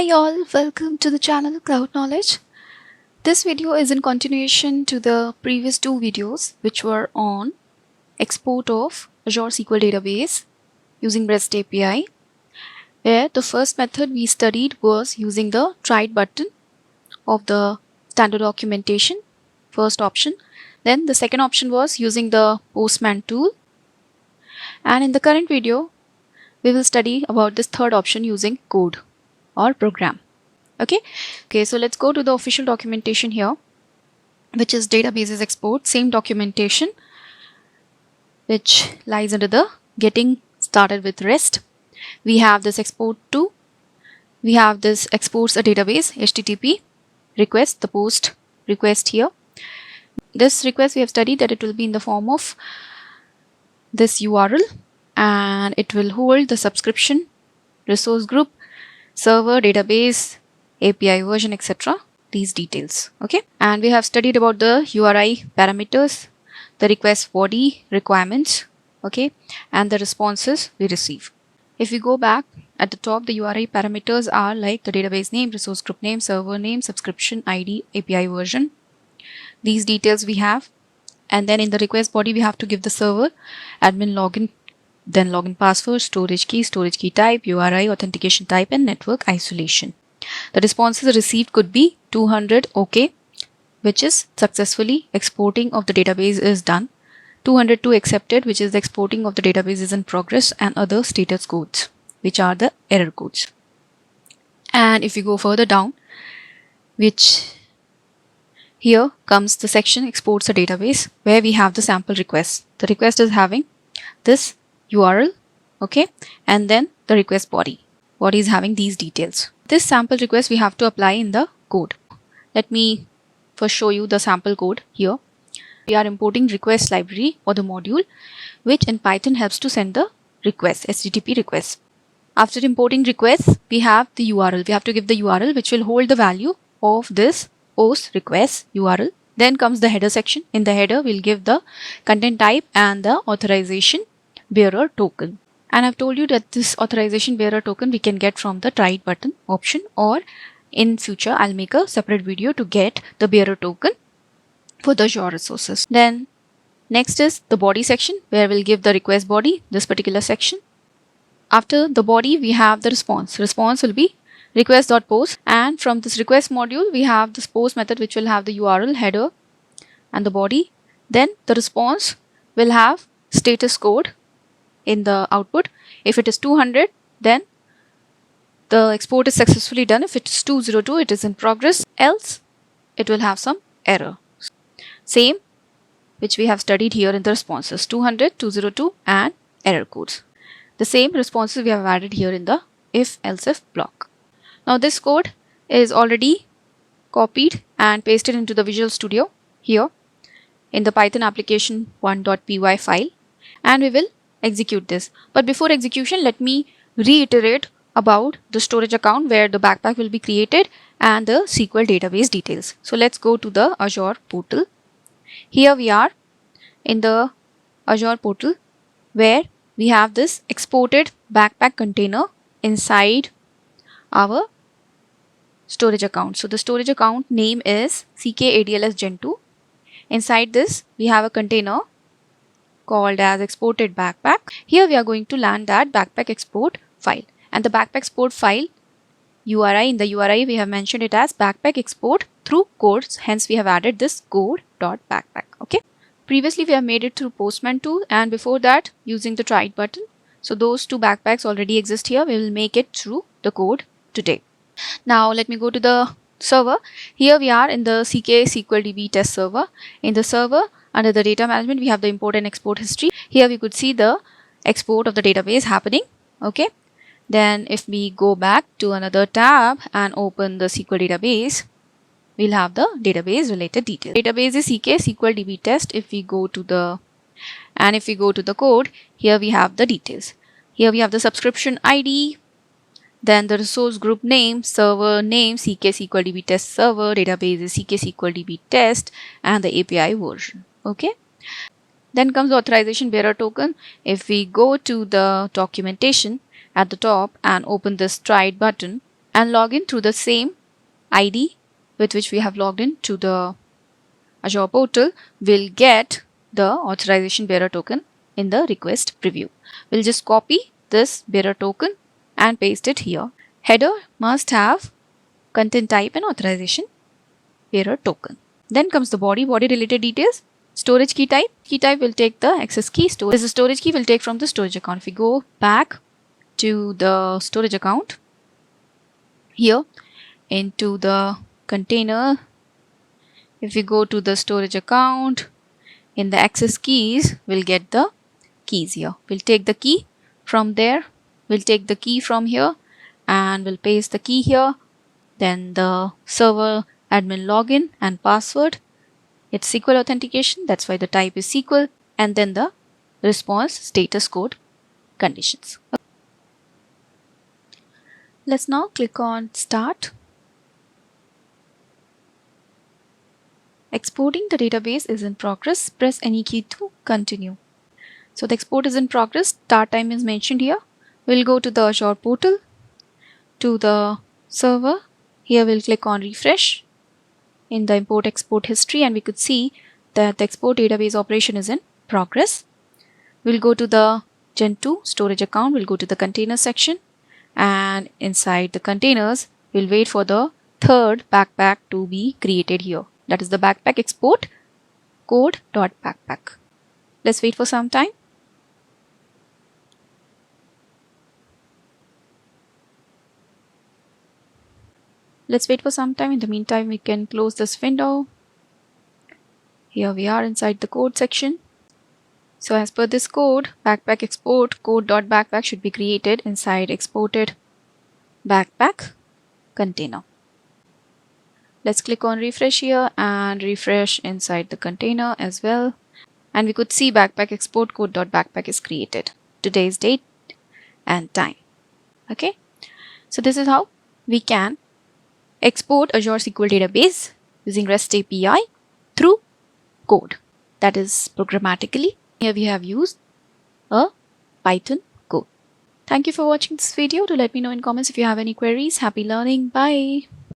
Hi all, welcome to the channel Cloud Knowledge. This video is in continuation to the previous two videos which were on export of Azure SQL database using REST API, where the first method we studied was using the tried button of the standard documentation, first option. Then the second option was using the Postman tool, and in the current video we will study about this third option using code or program. Okay, so let's go to the official documentation here, which is databases export, same documentation which lies under the getting started with REST. We have this export to, we have this exports a database HTTP request, the post request here. This request we have studied that it will be in the form of this URL and it will hold the subscription, resource group, server, database, API version, etc. These details. Okay, and we have studied about the URI parameters, the request body requirements, okay, and the responses we receive. If we go back at the top, the URI parameters are like the database name, resource group name, server name, subscription ID, API version. These details we have, and then in the request body we have to give the server admin login, then login password, storage key type, URI authentication type, and network isolation. The responses received could be 200 OK, which is successfully exporting of the database is done, 202 accepted, which is the exporting of the database is in progress, and other status codes, which are the error codes. And if we go further down, which here comes the section exports a database, where we have the sample request. The request is having this URL, okay, and then the request body is having these details. This sample request we have to apply in the code. Let me first show you the sample code here. We are importing request library or the module, which in Python helps to send the request, HTTP request. After importing requests, we have the URL. We have to give the URL which will hold the value of this post request URL. Then comes the header section. In the header, we'll give the content type and the authorization bearer token. And I've told you that this authorization bearer token we can get from the tried button option, or in future I'll make a separate video to get the bearer token for the Azure resources. Then next is the body section, where we'll give the request body, this particular section. After the body we have the response. Response will be request.post, and from this request module we have this post method which will have the URL, header and the body. Then the response will have status code in the output. If it is 200, then the export is successfully done. If it is 202, it is in progress, else it will have some error. Same which we have studied here in the responses, 200, 202 and error codes. The same responses we have added here in the if-else-if block. Now this code is already copied and pasted into the Visual Studio here in the Python application 1.py file, and we will execute this. But before execution, let me reiterate about the storage account where the backpack will be created and the SQL database details. So let's go to the Azure portal. Here we are in the Azure portal, where we have this exported backpack container inside our storage account. So the storage account name is CKADLS Gen 2. Inside this we have a container called as exported backpack. Here we are going to land that backpack export file, and the backpack export file URI, in the URI we have mentioned it as backpack export through codes, hence we have added this code.backpack. Okay, previously we have made it through Postman tool, and before that using the tried button. So those two backpacks already exist here. We will make it through the code today. Now let me go to the server. Here we are in the CK SQL DB test server. In the server, under the data management, we have the import and export history. Here we could see the export of the database happening. Okay, then if we go back to another tab and open the SQL database, we'll have the database related details. Database is CK SQL DB test. If we go to the code, here we have the details. Here we have the subscription ID, then the resource group name, server name, CK SQL DB test server, database is CK SQL DB test, and the API version. Okay, then comes the authorization bearer token. If we go to the documentation at the top and open this tried button, and log in through the same ID with which we have logged in to the Azure portal, we'll get the authorization bearer token in the request preview. We'll just copy this bearer token and paste it here. Header must have content type and authorization bearer token. Then comes the body related details. Storage key type will take the access key. This is storage key will take from the storage account. If we go back to the storage account here into the container, if we go to the storage account, in the access keys, we'll get the keys here. We'll take the key from there. We'll take the key from here and we'll paste the key here. Then the server admin login and password. It's SQL authentication. That's why the type is SQL. And then the response status code conditions. Let's now click on Start. Exporting the database is in progress. Press any key to continue. So the export is in progress. Start time is mentioned here. We'll go to the Azure portal, to the server. Here we'll click on refresh in the import export history, and we could see that the export database operation is in progress. We'll go to the Gen 2 storage account. We'll go to the container section, and inside the containers, we'll wait for the third backpack to be created here. That is the backpack export code.backpack. Let's wait for some time. Let's wait for some time. In the meantime, we can close this window. Here we are inside the code section. So as per this code, backpack export code.backpack should be created inside exported backpack container. Let's click on refresh here and refresh inside the container as well. And we could see backpack export code.backpack is created. Today's date and time. Okay. So this is how we can export Azure SQL database using REST API through code. That is programmatically. Here we have used a Python code. Thank you for watching this video. Do let me know in comments if you have any queries. Happy learning. Bye.